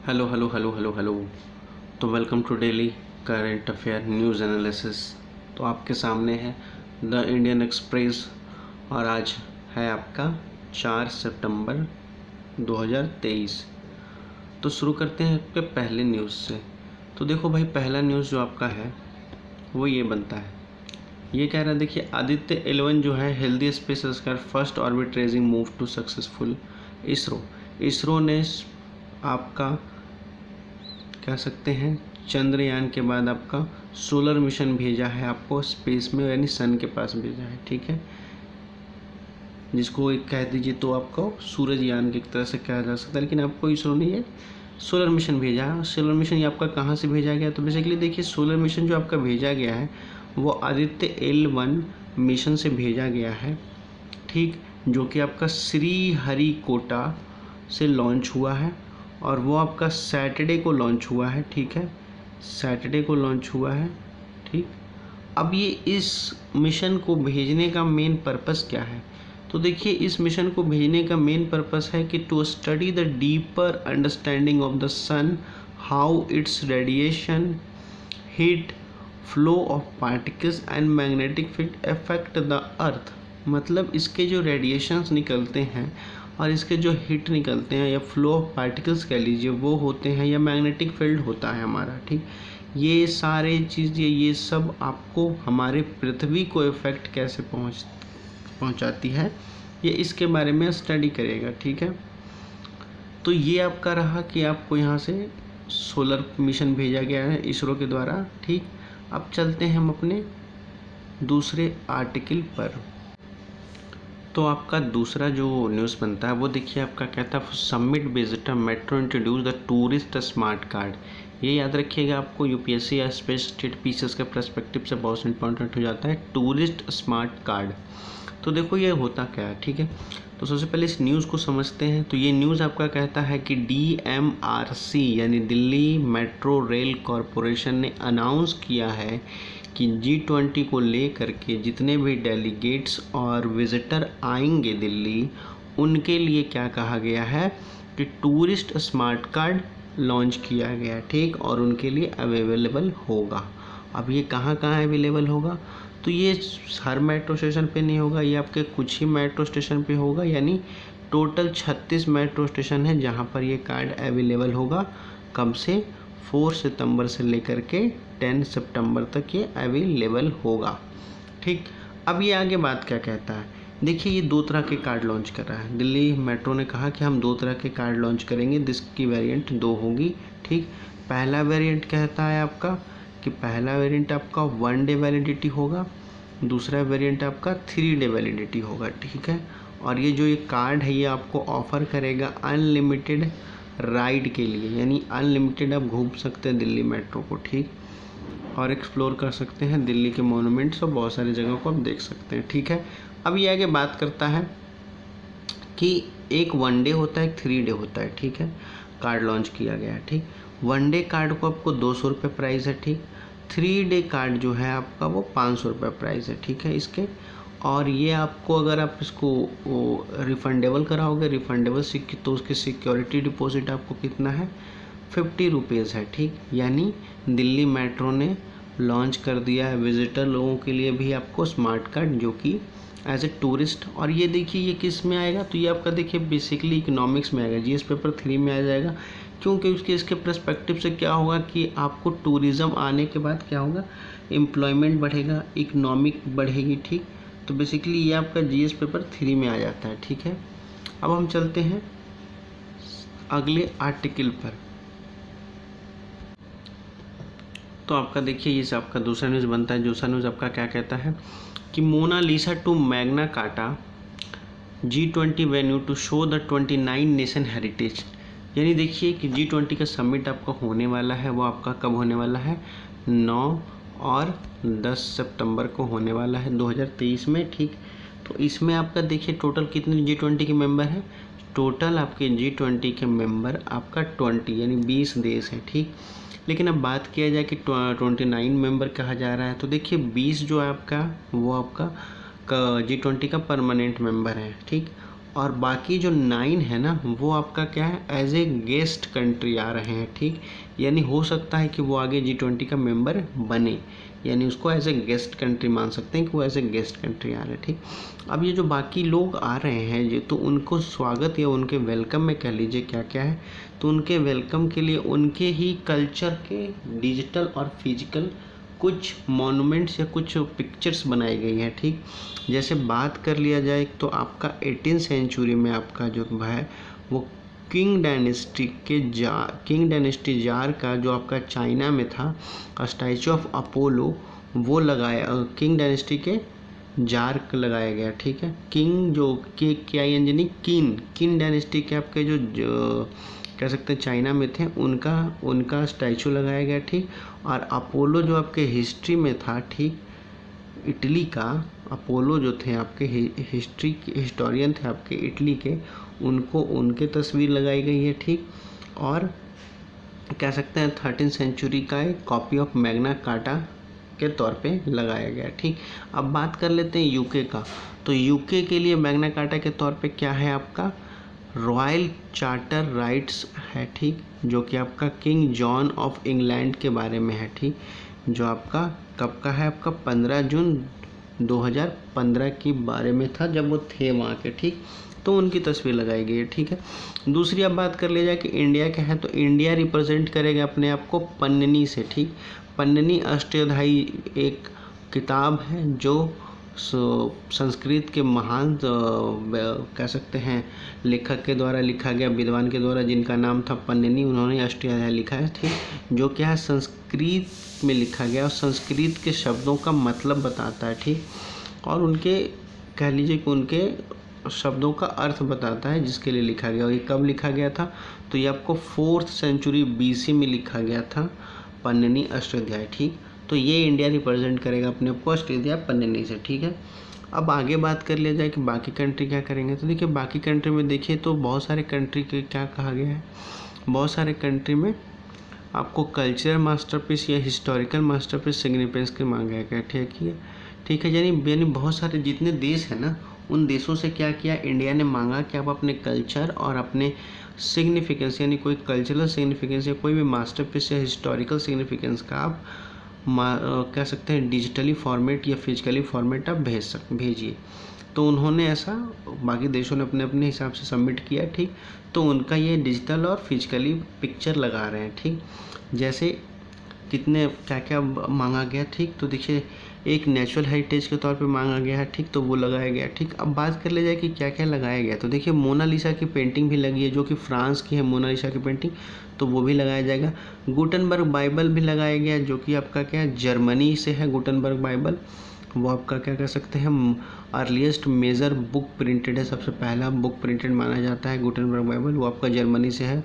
Hello hello hello hello hello. तो welcome to daily current affair news analysis. तो आपके सामने है द इंडियन एक्सप्रेस और आज है आपका 4 सितंबर 2023। तो शुरू करते हैं आपके पहले न्यूज़ से। तो देखो भाई, पहला न्यूज़ जो आपका है वो ये बनता है, ये कह रहा है, देखिए आदित्य 11 जो है healthy space spacecraft first orbit raising move to successful. ISRO ने आपका कह सकते हैं चंद्रयान के बाद आपका सोलर मिशन भेजा है आपको स्पेस में, यानी सन के पास भेजा है, ठीक है, जिसको एक कह दीजिए तो आपको सूरजयान की तरह से कहा जा सकता है। लेकिन आपको इसरो ने ये सोलर मिशन भेजा है। सोलर मिशन ये आपका कहाँ से भेजा गया, तो बेसिकली देखिए सोलर मिशन जो आपका भेजा गया है वो आदित्य L1 मिशन से भेजा गया है, ठीक, जो कि आपका श्रीहरिकोटा से लॉन्च हुआ है और वो आपका सैटरडे को लॉन्च हुआ है, ठीक है, सैटरडे को लॉन्च हुआ है, ठीक। अब ये इस मिशन को भेजने का मेन पर्पस क्या है, तो देखिए इस मिशन को भेजने का मेन पर्पस है कि to study the deeper understanding of the sun, how its radiation, heat, flow of particles and magnetic field affect the earth. मतलब इसके जो रेडिएशंस निकलते हैं और इसके जो हीट निकलते हैं या फ्लो ऑफ पार्टिकल्स कह लीजिए वो होते हैं, या मैग्नेटिक फील्ड होता है हमारा, ठीक, ये सारे चीज़ ये सब आपको हमारे पृथ्वी को इफेक्ट कैसे पहुंचाती है, ये इसके बारे में स्टडी करेगा, ठीक है। तो ये आपका रहा कि आपको यहाँ से सोलर मिशन भेजा गया है इसरो के द्वारा, ठीक। अब चलते हैं हम अपने दूसरे आर्टिकल पर। तो आपका दूसरा जो न्यूज़ बनता है वो देखिए आपका कहता है submit visitor metro introduce the tourist smart card. ये याद रखिएगा, आपको यूपीएससी या स्पेस स्टेट पीसेस के पर्सपेक्टिव से बहुत इंपॉर्टेंट हो जाता है टूरिस्ट स्मार्ट कार्ड। तो देखो ये होता क्या है, ठीक है। तो सबसे पहले इस न्यूज़ को समझते हैं। तो ये न्यूज़ आपका कहता है कि DMRC यानी दिल्ली मेट्रो रेल कॉरपोरेशन ने अनाउंस किया है कि G20 को लेकर के जितने भी डेलीगेट्स और विजिटर आएंगे दिल्ली, उनके लिए क्या कहा गया है कि टूरिस्ट स्मार्ट कार्ड लॉन्च किया गया, ठीक, और उनके लिए अवेलेबल होगा। अब ये कहाँ कहाँ अवेलेबल होगा, तो ये हर मेट्रो स्टेशन पे नहीं होगा, ये आपके कुछ ही मेट्रो स्टेशन पे होगा, यानी टोटल 36 मेट्रो स्टेशन है जहाँ पर ये कार्ड अवेलेबल होगा। कब से, 4 सितंबर से लेकर के 10 सितंबर तक ये अवेलेबल होगा, ठीक। अब ये आगे बात क्या कहता है, देखिए ये 2 तरह के कार्ड लॉन्च कर रहा है दिल्ली मेट्रो ने, कहा कि हम 2 तरह के कार्ड लॉन्च करेंगे, जिसकी वेरिएंट 2 होगी, ठीक। पहला वेरिएंट कहता है आपका कि पहला वेरिएंट आपका 1 डे वैलिडिटी होगा, दूसरा वेरिएंट आपका 3 डे वैलिडिटी होगा, ठीक है। और ये जो ये कार्ड है ये आपको ऑफर करेगा अनलिमिटेड राइड के लिए, यानी अनलिमिटेड आप घूम सकते हैं दिल्ली मेट्रो को, ठीक, और एक्सप्लोर कर सकते हैं दिल्ली के मोनूमेंट्स और बहुत सारी जगहों को आप देख सकते हैं, ठीक है। अब ये आगे बात करता है कि एक 1 डे होता है, एक 3 डे होता है, ठीक है, कार्ड लॉन्च किया गया है, ठीक। 1 डे कार्ड को आपको 200 रुपये प्राइस है, ठीक। 3 डे कार्ड जो है आपका वो 500 रुपये प्राइस है, ठीक है इसके। और ये आपको अगर आप इसको रिफंडेबल कराओगे, रिफंडेबल तो उसकी सिक्योरिटी डिपॉजिट आपको कितना है, 50 रुपीज़ है, ठीक। यानी दिल्ली मेट्रो ने लॉन्च कर दिया है विजिटर लोगों के लिए भी आपको स्मार्ट कार्ड, जो कि एज ए टूरिस्ट। और ये देखिए ये किस में आएगा, तो ये आपका देखिए बेसिकली इकोनॉमिक्स में आएगा, जीएस पेपर 3 में आ जाएगा, क्योंकि इसके पर्सपेक्टिव से क्या होगा कि आपको टूरिज़्म आने के बाद क्या होगा, एम्प्लॉयमेंट बढ़ेगा, इकोनॉमिक बढ़ेगी, ठीक। तो बेसिकली ये आपका जीएस पेपर 3 में आ जाता है, ठीक है। अब हम चलते हैं अगले आर्टिकल पर। तो आपका देखिए ये आपका दूसरा न्यूज़ बनता है। दूसरा न्यूज़ आपका क्या कहता है कि Mona Lisa to Magna Carta G20 venue to show the 29 nation heritage. यानी देखिए कि G20 का समिट आपका होने वाला है, वो आपका कब होने वाला है, 9 और 10 सितंबर को होने वाला है 2023 में, ठीक। तो इसमें आपका देखिए टोटल कितने G20 के मेंबर हैं, टोटल आपके G20 के मेंबर आपका 20 यानी 20 देश हैं, ठीक। लेकिन अब बात किया जाए कि 29 मेंबर कहा जा रहा है, तो देखिए 20 जो है आपका वो आपका G20 का परमानेंट मेंबर है, ठीक, और बाकी जो 9 है ना वो आपका क्या है, एज ए गेस्ट कंट्री आ रहे हैं, ठीक। यानी हो सकता है कि वो आगे G20 का मेंबर बने, यानी उसको एज ए गेस्ट कंट्री मान सकते हैं कि वो एज ए गेस्ट कंट्री आ रहे हैं, ठीक। अब ये जो बाकी लोग आ रहे हैं ये तो उनको स्वागत या उनके वेलकम में कह लीजिए क्या क्या है, तो उनके वेलकम के लिए उनके ही कल्चर के डिजिटल और फिजिकल कुछ मॉन्यूमेंट्स या कुछ पिक्चर्स बनाई गई हैं, ठीक। जैसे बात कर लिया जाए तो आपका 18 सेंचुरी में आपका जो है वो किंग डायनेस्टी जार का जो आपका चाइना में था स्टैचू ऑफ अपोलो वो लगाया, किंग डायनेस्टी के जार लगाया गया, ठीक है। किंग जो के क्या इंजनी किन डायनेस्टी के आपके जो कह सकते हैं चाइना में थे उनका स्टैचू लगाया गया, ठीक। और अपोलो जो आपके हिस्ट्री में था, ठीक, इटली का अपोलो जो थे आपके हिस्टोरियन थे आपके इटली के, उनको उनके तस्वीर लगाई गई है, ठीक। और कह सकते हैं 13 सेंचुरी का एक कॉपी ऑफ मैग्ना कार्टा के तौर पे लगाया गया, ठीक। अब बात कर लेते हैं यूके का, तो यूके के लिए मैग्ना कार्टा के तौर पे क्या है आपका रॉयल चार्टर राइट्स है, ठीक, जो कि आपका किंग जॉन ऑफ इंग्लैंड के बारे में है, ठीक, जो आपका कब का है, आपका 15 जून 2015 के बारे में था जब वो थे वहाँ के, ठीक। तो उनकी तस्वीर लगाई गई है, ठीक है। दूसरी अब बात कर ले जाए कि इंडिया क्या है, तो इंडिया रिप्रेजेंट करेगा अपने आप को पन्ननी से, ठीक। पन्ननी अष्टधाई एक किताब है जो संस्कृत के महान कह सकते हैं लेखक के द्वारा लिखा गया, विद्वान के द्वारा, जिनका नाम था पन्ननी, उन्होंने अष्टाध्यायी लिखा है, ठीक, जो क्या है संस्कृत में लिखा गया और संस्कृत के शब्दों का मतलब बताता है, ठीक, और उनके कह लीजिए कि उनके शब्दों का अर्थ बताता है जिसके लिए लिखा गया। और ये कब लिखा गया था, तो ये आपको 4th सेंचुरी BC में लिखा गया था पन्ननी अष्टाध्यायी, ठीक। तो ये इंडिया रिप्रेजेंट करेगा अपने आप को अष्टाध्यायी पन्ननी से, ठीक है। अब आगे बात कर लिया जाए कि बाकी कंट्री क्या करेंगे, तो देखिए बाकी कंट्री में देखिए तो बहुत सारे कंट्री के क्या कहा गया है, बहुत सारे कंट्री में आपको कल्चरल मास्टरपीस या हिस्टोरिकल मास्टरपीस सिग्निफिकेंस के मांगा गया, ठीक है। यानी बहुत सारे जितने देश हैं ना उन देशों से क्या किया इंडिया ने मांगा कि आप अपने कल्चर और अपने सिग्निफिकेंस यानी कोई कल्चरल सिग्निफिकेंस या कोई भी मास्टरपीस या हिस्टोरिकल सिग्निफिकेंस का आप कह सकते हैं डिजिटली फॉर्मेट या फिजिकली फॉर्मेट आप भेजिए। तो उन्होंने ऐसा बाकी देशों ने अपने अपने हिसाब से सबमिट किया, ठीक। तो उनका ये डिजिटल और फिजिकली पिक्चर लगा रहे हैं, ठीक। जैसे कितने क्या क्या मांगा गया, ठीक। तो देखिए एक नेचुरल हेरिटेज के तौर पे मांगा गया है, ठीक, तो वो लगाया गया, ठीक। अब बात कर ले जाए कि क्या क्या लगाया गया, तो देखिए मोनालिसा की पेंटिंग भी लगी है जो कि फ्रांस की है मोनालिसा की पेंटिंग, तो वो भी लगाया जाएगा। गुटनबर्ग बाइबल भी लगाया गया जो कि आपका क्या है जर्मनी से है गुटनबर्ग बाइबल, वो आपका क्या कह सकते हैं अर्लीस्ट मेजर बुक प्रिंटेड है, सबसे पहला बुक प्रिंटेड माना जाता है गुटनबर्ग बाइबल, वो आपका जर्मनी से है,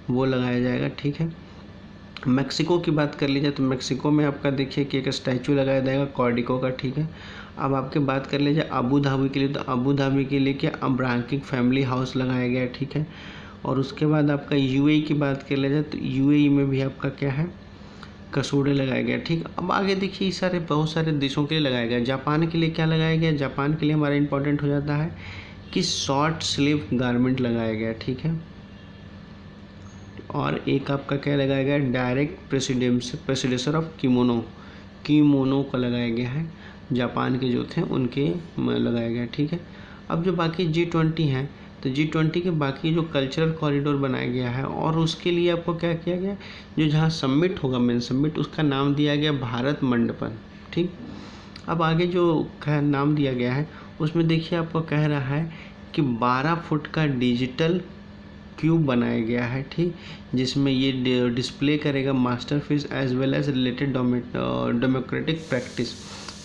वो लगाया जाएगा, ठीक है। मैक्सिको की बात कर लीजिए तो मैक्सिको में आपका देखिए कि एक स्टैचू लगाया जाएगा कॉर्डिको का, ठीक है। अब आपके बात कर लीजिए अबू धाबी के लिए, तो अबू धाबी के लिए क्या अब्राहम फैमिली हाउस लगाया गया, ठीक है। और उसके बाद आपका UAE की बात कर लिया जाए तो UAE में भी आपका क्या है कसूड़े लगाया गया, ठीक। अब आगे देखिए सारे बहुत सारे देशों के लिए लगाया गया। जापान के लिए क्या लगाया गया, जापान के लिए हमारा इंपॉर्टेंट हो जाता है कि शॉर्ट स्लीव गारमेंट लगाया गया, ठीक है। और एक आपका क्या लगाया गया डायरेक्ट प्रेसिडेंसर ऑफ कीमोनो का लगाया गया है, जापान के जो थे उनके लगाया गया, ठीक है। अब जो बाकी G20 हैं तो G20 के बाकी जो कल्चरल कॉरिडोर बनाया गया है और उसके लिए आपको क्या किया गया, जो जहाँ सबमिट होगा मेन सबमिट उसका नाम दिया गया भारत मंडपम, ठीक। अब आगे जो नाम दिया गया है उसमें देखिए आपको कह रहा है कि 12 फुट का डिजिटल क्यूब बनाया गया है, ठीक, जिसमें ये डिस्प्ले करेगा masterpiece as well as related democratic practice,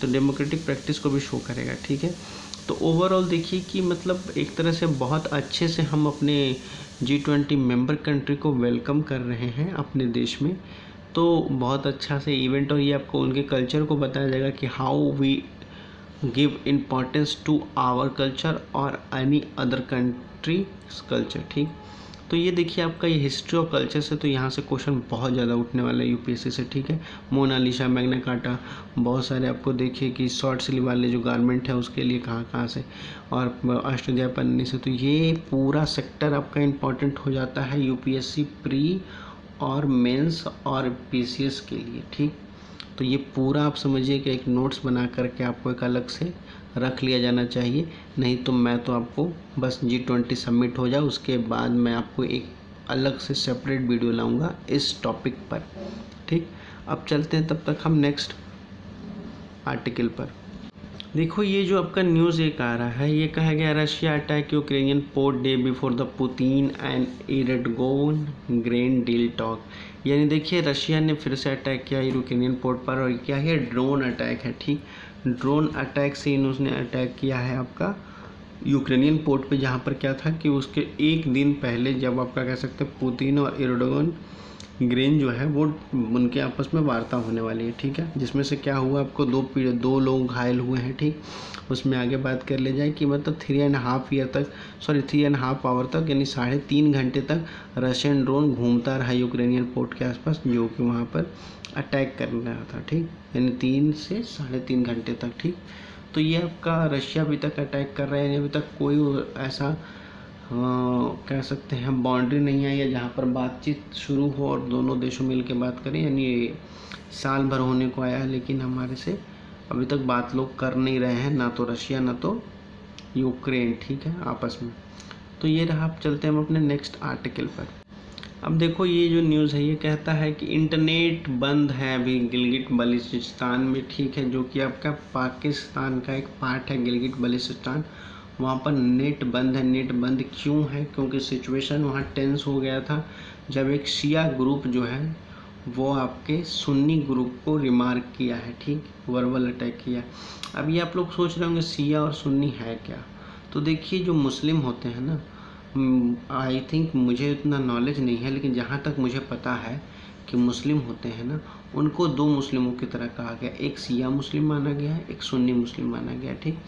तो डेमोक्रेटिक प्रैक्टिस को भी शो करेगा, ठीक है। तो ओवरऑल देखिए कि मतलब एक तरह से बहुत अच्छे से हम अपने G20 मेंबर कंट्री को वेलकम कर रहे हैं अपने देश में, तो बहुत अच्छा से इवेंट, और ये आपको उनके कल्चर को बताया जाएगा कि how we give importance to our culture और एनी अदर कंट्री कल्चर, ठीक। तो ये देखिए आपका ये हिस्ट्री और कल्चर से, तो यहाँ से क्वेश्चन बहुत ज़्यादा उठने वाला है यूपीएससी से, ठीक है। मोनालिसा, मैग्ना कार्टा, बहुत सारे आपको देखिए कि शॉर्ट स्लीव वाले जो गारमेंट है उसके लिए कहाँ कहाँ से, और अष्टोध्याय पन्नी से, तो ये पूरा सेक्टर आपका इम्पॉर्टेंट हो जाता है यूपीएससी प्री और मेंस और पीसीएस के लिए, ठीक। तो ये पूरा आप समझिए कि एक नोट्स बना करके आपको एक अलग से रख लिया जाना चाहिए, नहीं तो मैं तो आपको बस G20 सबमिट हो जाए उसके बाद मैं आपको एक अलग से सेपरेट वीडियो लाऊंगा इस टॉपिक पर, ठीक। अब चलते हैं तब तक हम नेक्स्ट आर्टिकल पर। देखो ये जो आपका न्यूज़ एक आ रहा है, ये कहा गया Russia attack Ukrainian port day before the Putin and Erdogan grain deal talk. यानी देखिए रशिया ने फिर से अटैक किया यूक्रेनियन पोर्ट पर, और क्या है, ड्रोन अटैक है, ठीक। ड्रोन अटैक से इन्होंने अटैक किया है आपका यूक्रेनियन पोर्ट पे, जहाँ पर क्या था कि उसके एक दिन पहले जब आपका कह सकते हैं पुतिन और एर्डोगन ग्रेन जो है वो उनके आपस में वार्ता होने वाली है, ठीक है। जिसमें से क्या हुआ आपको दो लोग घायल हुए हैं, ठीक। उसमें आगे बात कर ले जाए कि मतलब 3.5 आवर तक यानी 3.5 घंटे तक रशियन ड्रोन घूमता रहा यूक्रेनियन पोर्ट के आसपास, जो कि वहाँ पर अटैक कर रहा था, ठीक। यानी 3 से 3.5 घंटे तक, ठीक। तो ये आपका रशिया अभी तक अटैक कर रहा है, यानी अभी तक कोई ऐसा कह सकते हैं बाउंड्री नहीं है या जहाँ पर बातचीत शुरू हो और दोनों देशों मिल के बात करें, यानी साल भर होने को आया है, लेकिन हमारे से अभी तक बात लोग कर नहीं रहे हैं, ना तो रशिया ना तो यूक्रेन, ठीक है, आपस में। तो ये रहा। आप चलते हैं हम अपने नेक्स्ट आर्टिकल पर। अब देखो ये जो न्यूज़ है ये कहता है कि इंटरनेट बंद है अभी गिलगिट बल्चिस्तान में, ठीक है, जो कि आपका पाकिस्तान का एक पार्ट है गिलगिट बल्चिस्तान। वहाँ पर नेट बंद है। नेट बंद क्यों है? क्योंकि सिचुएशन वहाँ टेंस हो गया था जब एक शिया ग्रुप जो है वो आपके सुन्नी ग्रुप को रिमार्क किया है, ठीक, वर्बल अटैक किया। अब ये आप लोग सोच रहे होंगे शिया और सुन्नी है क्या? तो देखिए जो मुस्लिम होते हैं ना, आई थिंक मुझे इतना नॉलेज नहीं है, लेकिन जहाँ तक मुझे पता है कि मुस्लिम होते हैं ना, उनको दो मुस्लिमों की तरह कहा गया, एक शिया मुस्लिम माना गया है, एक सुन्नी मुस्लिम माना गया, ठीक।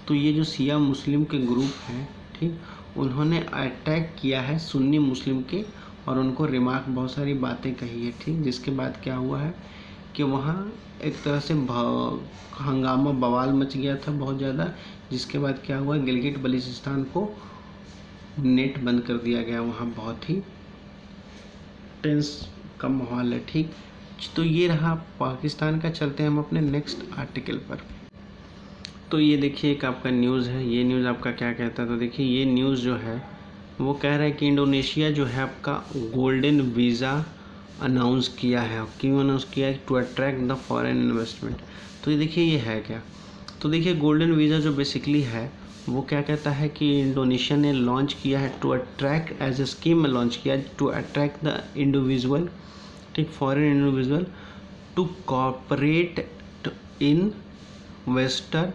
तो ये जो शिया मुस्लिम के ग्रुप हैं, ठीक, उन्होंने अटैक किया है सुन्नी मुस्लिम के और उनको रिमार्क बहुत सारी बातें कही है, ठीक। जिसके बाद क्या हुआ है कि वहाँ एक तरह से हंगामा बवाल मच गया था बहुत ज़्यादा, जिसके बाद क्या हुआ, गिलगिट बल्चिस्तान को नेट बंद कर दिया गया। वहाँ बहुत ही टेंस का माहौल है, ठीक। तो ये रहा पाकिस्तान का। चलते हैं हम अपने नेक्स्ट आर्टिकल पर। तो ये देखिए एक आपका न्यूज़ है, ये न्यूज़ आपका क्या कहता है? तो देखिए ये न्यूज़ जो है वो कह रहा है कि इंडोनेशिया जो है आपका गोल्डन वीज़ा अनाउंस किया है। क्यों अनाउंस किया है? To attract the foreign investment. तो ये देखिए ये है क्या? तो देखिए गोल्डन वीज़ा जो बेसिकली है वो क्या कहता है कि इंडोनेशिया ने लॉन्च किया है to attract, as a scheme में लॉन्च किया टू अट्रैक्ट द इंडिविजुअल, ठीक, foreign individual to corporate investor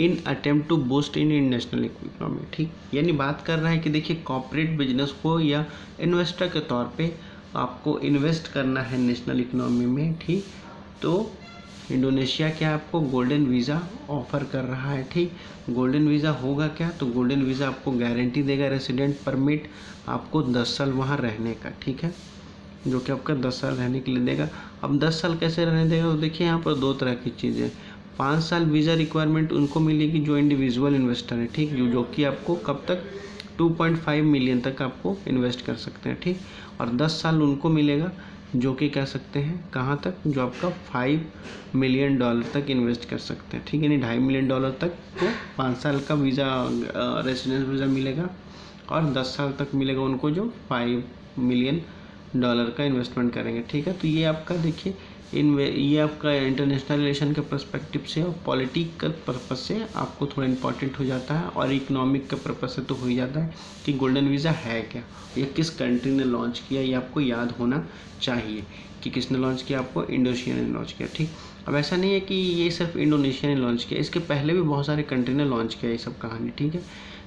in attempt to boost in national economy, ठीक। यानी बात कर रहा है कि देखिए कॉर्पोरेट बिजनेस को या इन्वेस्टर के तौर पे आपको इन्वेस्ट करना है नेशनल इकोनॉमी में, ठीक। तो इंडोनेशिया क्या आपको गोल्डन वीज़ा ऑफर कर रहा है, ठीक। गोल्डन वीज़ा होगा क्या? तो गोल्डन वीज़ा आपको गारंटी देगा रेसिडेंट परमिट आपको 10 साल वहाँ रहने का, ठीक है, जो कि आपका 10 साल रहने के लिए देगा। अब 10 साल कैसे रहने देगा? तो देखिए यहाँ पर दो तरह की चीज़ें। 5 साल वीज़ा रिक्वायरमेंट उनको मिलेगी जो इंडिविजुअल इन्वेस्टर है, ठीक, जो कि आपको कब तक 2.5 मिलियन तक आपको इन्वेस्ट कर सकते हैं, ठीक। और 10 साल उनको मिलेगा जो कि कह सकते हैं कहाँ तक, जो आपका $5 मिलियन तक इन्वेस्ट कर सकते हैं, ठीक है, यानी $2.5 मिलियन तक को 5 साल का वीज़ा रेसिडेंस वीज़ा मिलेगा और 10 साल तक मिलेगा उनको जो $5 मिलियन का इन्वेस्टमेंट करेंगे, ठीक है। तो ये आपका देखिए ये आपका इंटरनेशनल रिलेशन के पर्सपेक्टिव से और पॉलिटिकल पर्पस से आपको थोड़ा इंपॉर्टेंट हो जाता है, और इकोनॉमिक के पर्पस से तो हो ही जाता है कि गोल्डन वीज़ा है क्या, ये किस कंट्री ने लॉन्च किया, ये आपको याद होना चाहिए कि किसने लॉन्च किया, आपको इंडोनेशिया ने लॉन्च किया, ठीक। अब ऐसा नहीं है कि ये सिर्फ इंडोनेशिया ने लॉन्च किया, इसके पहले भी बहुत सारे कंट्री ने लॉन्च किया ये सब कहानी, ठीक है।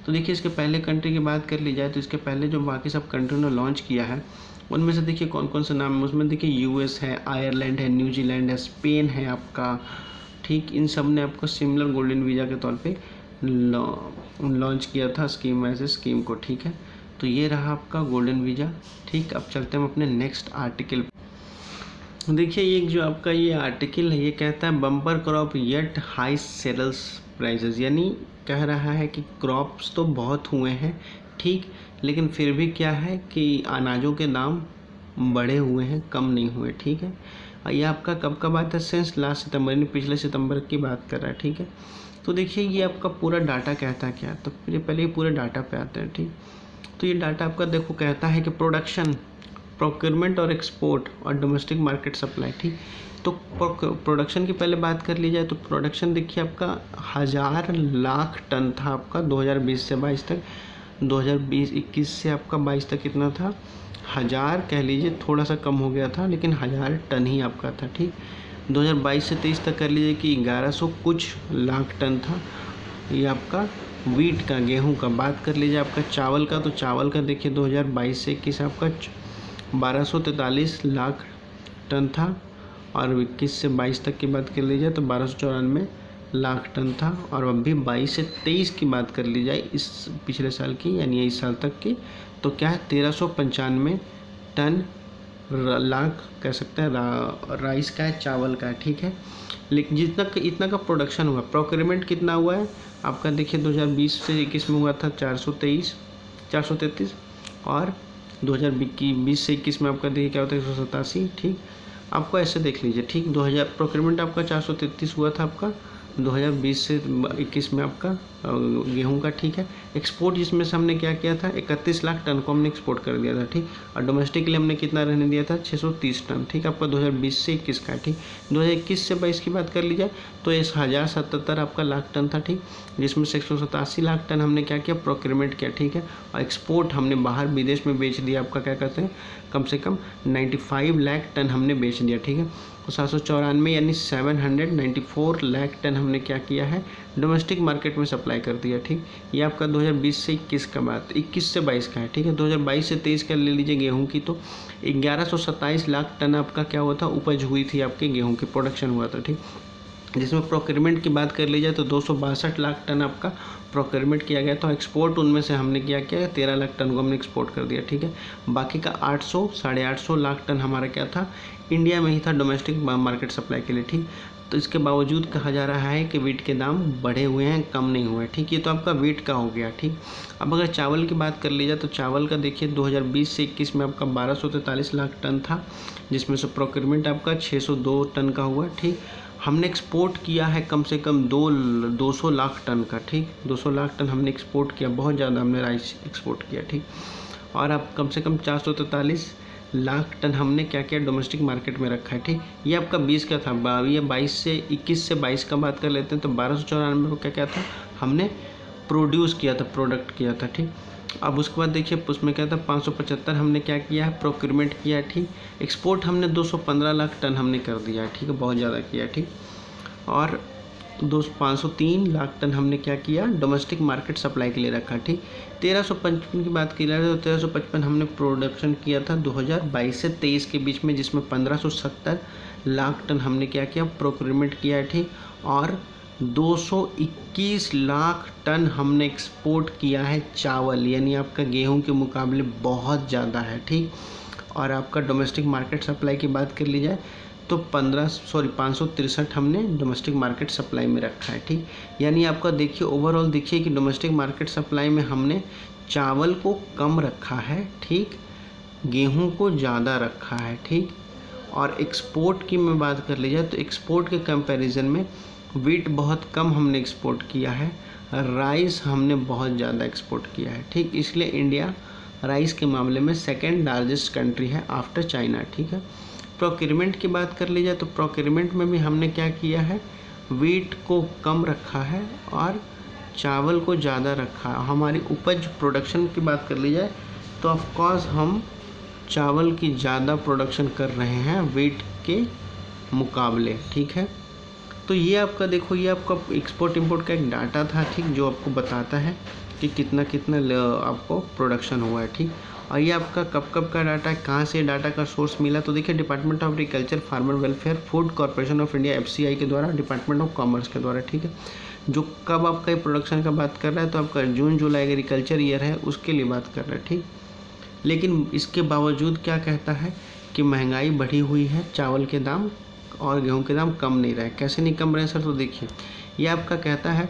तो देखिए इसके पहले कंट्री की बात कर ली जाए तो इसके पहले जो बाकी सब कंट्री ने लॉन्च किया है उनमें से देखिए कौन कौन से नाम है उसमें। देखिए यूएस है, आयरलैंड है, न्यूजीलैंड है, स्पेन है आपका, ठीक। इन सब ने आपको सिमिलर गोल्डन वीज़ा के तौर पे लॉन्च किया था स्कीम, ऐसे स्कीम को, ठीक है। तो ये रहा आपका गोल्डन वीज़ा। ठीक, अब चलते हैं हम अपने नेक्स्ट आर्टिकल। देखिए ये जो आपका ये आर्टिकल है ये कहता है bumper crop yet high sales prices, यानी कह रहा है कि क्रॉप्स तो बहुत हुए हैं ठीक, लेकिन फिर भी क्या है कि अनाजों के दाम बढ़े हुए हैं, कम नहीं हुए। ठीक है, ये आपका कब का बात है, सिंस लास्ट सितंबर, यानी पिछले सितंबर की बात कर रहा है। ठीक है, तो देखिए ये आपका पूरा डाटा कहता है क्या, तो पहले ये पूरे डाटा पे आते हैं। ठीक, तो ये डाटा आपका देखो कहता है कि प्रोडक्शन, प्रोक्योरमेंट और एक्सपोर्ट और डोमेस्टिक मार्केट सप्लाई। ठीक, तो प्रोडक्शन की पहले बात कर ली जाए तो प्रोडक्शन देखिए आपका 1000 लाख टन था आपका 2020 से 22 तक। 2020-21 से आपका 22 तक कितना था, 1000 कह लीजिए, थोड़ा सा कम हो गया था लेकिन 1000 टन ही आपका था। ठीक, 2022 से 23 तक कर लीजिए कि 1100 कुछ लाख टन था। ये आपका वीट का, गेहूं का बात कर लीजिए आपका चावल का, तो चावल का देखिए 2022 से 21 आपका 1243 लाख टन था, और 21 से 22 तक की बात कर ली जाए तो 1294 लाख टन था। और अभी 22 से 23 की बात कर ली जाए इस पिछले साल की, यानी इस साल तक की, तो क्या है 1395 टन लाख कह सकते हैं राइस का है, चावल का है। ठीक है, लेकिन इतना का प्रोडक्शन हुआ, प्रोक्योरमेंट कितना हुआ है आपका देखिए 2020 से 21 में हुआ था 433, और 2020 से 21 में आपका देखिए क्या होता है 187। ठीक, आपको ऐसे देख लीजिए। ठीक, 2000 प्रोक्योरमेंट आपका 433 हुआ था आपका 2020 से 21 में आपका गेहूं का। ठीक है, एक्सपोर्ट जिसमें से हमने क्या किया था 31 लाख टन को हमने एक्सपोर्ट कर दिया था। ठीक, और डोमेस्टिक के लिए हमने कितना रहने दिया था 630 टन। ठीक, आपका 2020 से 21 का। ठीक, 2021 से 22 की बात कर ली जाए तो इस 1077 आपका लाख टन था। ठीक, जिसमें से 187 लाख टन हमने क्या किया, प्रोक्योरमेंट किया। ठीक है, और एक्सपोर्ट हमने बाहर विदेश में बेच दिया आपका, क्या कहते हैं, कम से कम 95 लाख टन हमने बेच दिया। ठीक है, तो 794 यानी 794 लाख टन हमने क्या किया है, डोमेस्टिक मार्केट में सप्लाई कर दिया। ठीक, ये आपका 2020 से 21 का बात, 21 से 22 का है। ठीक है, 2022 से 23 का ले लीजिए गेहूं की, तो 1127 लाख टन आपका क्या हुआ था, उपज हुई थी आपके गेहूं की, प्रोडक्शन हुआ था। ठीक, जिसमें प्रोक्योरमेंट की बात कर ली जाए तो 262 लाख टन आपका प्रोक्योरमेंट किया गया था। एक्सपोर्ट उनमें से हमने क्या किया, 13 लाख टन को हमने एक्सपोर्ट कर दिया। ठीक है, बाकी का 800-850 लाख टन हमारा क्या था, इंडिया में ही था डोमेस्टिक मार्केट सप्लाई के लिए। ठीक, तो इसके बावजूद कहा जा रहा है कि वीट के दाम बढ़े हुए हैं, कम नहीं हुए। ठीक, ये तो आपका वीट का हो गया। ठीक, अब अगर चावल की बात कर ली जाए तो चावल का देखिए 2020 से 21 में आपका 1243 लाख टन था, जिसमें से प्रोक्योरमेंट आपका 602 टन का हुआ। ठीक, हमने एक्सपोर्ट किया है कम से कम 200 लाख टन का। ठीक, 200 लाख टन हमने एक्सपोर्ट किया, बहुत ज़्यादा हमने राइस एक्सपोर्ट किया। ठीक, और अब कम से कम 443 लाख टन हमने क्या किया, डोमेस्टिक मार्केट में रखा है। ठीक, ये आपका 20 का था, ये 21 से 22 का बात कर लेते हैं तो 1294 को क्या था, हमने प्रोड्यूस किया था, प्रोडक्ट किया था। ठीक, अब उसके बाद देखिए उसमें क्या था 575 हमने क्या किया है, प्रोक्योरमेंट किया है। ठीक, एक्सपोर्ट हमने 215 लाख टन हमने कर दिया है। ठीक है, बहुत ज़्यादा किया। ठीक, और 503 लाख टन हमने क्या किया, डोमेस्टिक मार्केट सप्लाई के लिए रखा। ठीक, 1355 की बात की जाए तो 1355 हमने प्रोडक्शन किया था 2022 से 23 के बीच में, जिसमें 1570 लाख टन हमने क्या किया, प्रोक्योरमेंट किया है। ठीक, और 221 लाख टन हमने एक्सपोर्ट किया है चावल, यानी आपका गेहूं के मुकाबले बहुत ज़्यादा है। ठीक, और आपका डोमेस्टिक मार्केट सप्लाई की बात कर ली जाए तो 563 हमने डोमेस्टिक मार्केट सप्लाई में रखा है। ठीक, यानी आपका देखिए ओवरऑल देखिए कि डोमेस्टिक मार्केट सप्लाई में हमने चावल को कम रखा है। ठीक, गेहूं को ज़्यादा रखा है। ठीक, और एक्सपोर्ट की मैं बात कर ली जाए तो एक्सपोर्ट के कंपैरिजन में वीट बहुत कम हमने एक्सपोर्ट किया है, राइस हमने बहुत ज़्यादा एक्सपोर्ट किया है। ठीक, इसलिए इंडिया राइस के मामले में सेकेंड लार्जेस्ट कंट्री है आफ्टर चाइना। ठीक है, प्रोक्योरमेंट की बात कर ली जाए तो प्रोक्योरमेंट में भी हमने क्या किया है, वीट को कम रखा है और चावल को ज़्यादा रखा है। हमारी उपज प्रोडक्शन की बात कर ली जाए तो ऑफकोर्स हम चावल की ज़्यादा प्रोडक्शन कर रहे हैं वीट के मुकाबले। ठीक है, तो ये आपका देखो, ये आपका एक्सपोर्ट इंपोर्ट का एक डाटा था। ठीक, जो आपको बताता है कि कितना कितना आपको प्रोडक्शन हुआ है। ठीक, और ये आपका कब का डाटा है, कहाँ से डाटा का सोर्स मिला, तो देखिए department of agriculture, farmer welfare, food corporation of India FCI के द्वारा, डिपार्टमेंट ऑफ कॉमर्स के द्वारा। ठीक है, जो कब आपका ये प्रोडक्शन का बात कर रहा है तो आपका जून जुलाई एग्रीकल्चर ईयर है उसके लिए बात कर रहा है, ठीक। लेकिन इसके बावजूद क्या कहता है कि महंगाई बढ़ी हुई है, चावल के दाम और गेहूं के दाम कम नहीं रहे। कैसे नहीं कम रहे सर? तो देखिए ये आपका कहता है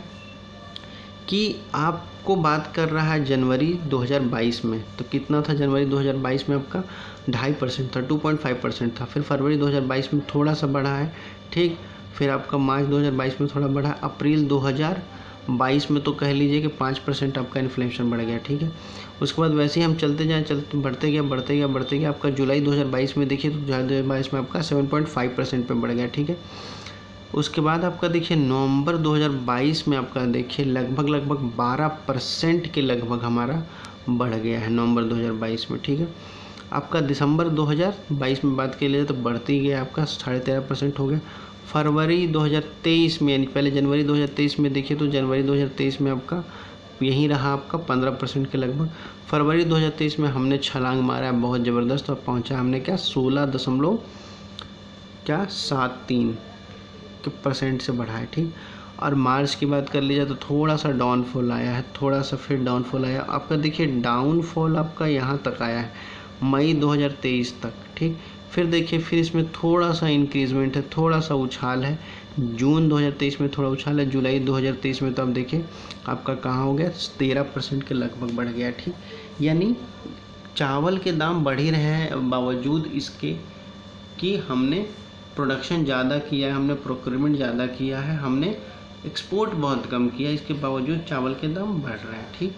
कि आपको बात कर रहा है जनवरी 2022 में, तो कितना था जनवरी 2022 में आपका 2.5% था, 2.5% था। फिर फरवरी 2022 में थोड़ा सा बढ़ा है, ठीक। फिर आपका मार्च 2022 में थोड़ा बढ़ा, अप्रैल 2022 में तो कह लीजिए कि 5% आपका इन्फ्लेशन बढ़ गया, ठीक है। उसके बाद वैसे ही हम चलते जाएँ बढ़ते गया आपका जुलाई 2022 में देखिए तो जुलाई 2022 में आपका 7.5% पे बढ़ गया, ठीक है। उसके बाद आपका देखिए नवंबर 2022 में आपका देखिए लगभग 12% के लगभग हमारा बढ़ गया है नवंबर 2022 में, ठीक है। आपका दिसंबर 2022 में बात के लिए तो बढ़ती गया, आपका 13.5% हो गया। फरवरी 2023 में यानी पहले जनवरी 2023 में देखिए तो जनवरी 2023 में आपका यहीं रहा आपका 15% के लगभग। फरवरी 2023 में हमने छलांग मारा है बहुत ज़बरदस्त और पहुंचा हमने क्या 16.73% से बढ़ा है, ठीक। और मार्च की बात कर लीजिए तो थोड़ा सा डाउनफॉल आया है, थोड़ा सा फिर डाउनफॉल आया आपका। देखिए डाउनफॉल आपका यहाँ तक आया है मई 2023 तक, ठीक। फिर देखिए फिर इसमें थोड़ा सा इंक्रीजमेंट है, थोड़ा सा उछाल है। जून 2023 में थोड़ा उछाल है, जुलाई 2023 में तो आप देखिए आपका कहाँ हो गया 13% के लगभग बढ़ गया, ठीक। यानी चावल के दाम बढ़ ही रहे हैं बावजूद इसके कि हमने प्रोडक्शन ज़्यादा किया है, हमने प्रोक्योरमेंट ज़्यादा किया है, हमने एक्सपोर्ट बहुत कम किया, इसके बावजूद चावल के दाम बढ़ रहे हैं, ठीक।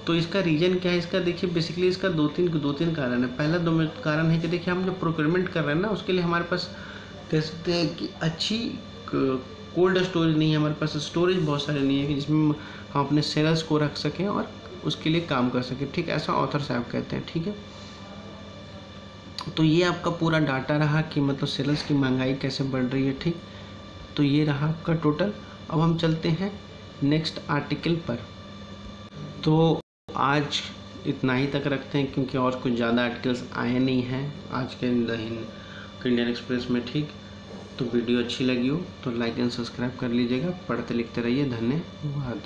तो इसका रीज़न क्या है? इसका देखिए बेसिकली इसका दो तीन कारण है। पहला कारण है कि देखिए हम जो प्रोक्योरमेंट कर रहे हैं ना उसके लिए हमारे पास कह सकते हैं कि अच्छी कोल्ड स्टोरेज नहीं है, हमारे पास स्टोरेज बहुत सारे नहीं है कि जिसमें हम अपने सेल्स को रख सकें और उसके लिए काम कर सकें, ठीक। ऐसा ऑथर साहब कहते हैं, ठीक है। तो ये आपका पूरा डाटा रहा कि मतलब सेल्स की महंगाई कैसे बढ़ रही है, ठीक। तो ये रहा आपका टोटल। अब हम चलते हैं नेक्स्ट आर्टिकल पर। तो आज इतना ही तक रखते हैं क्योंकि और कुछ ज़्यादा आर्टिकल्स आए नहीं हैं आज के इंडियन एक्सप्रेस में, ठीक। तो वीडियो अच्छी लगी हो तो लाइक एंड सब्सक्राइब कर लीजिएगा। पढ़ते लिखते रहिए। धन्यवाद।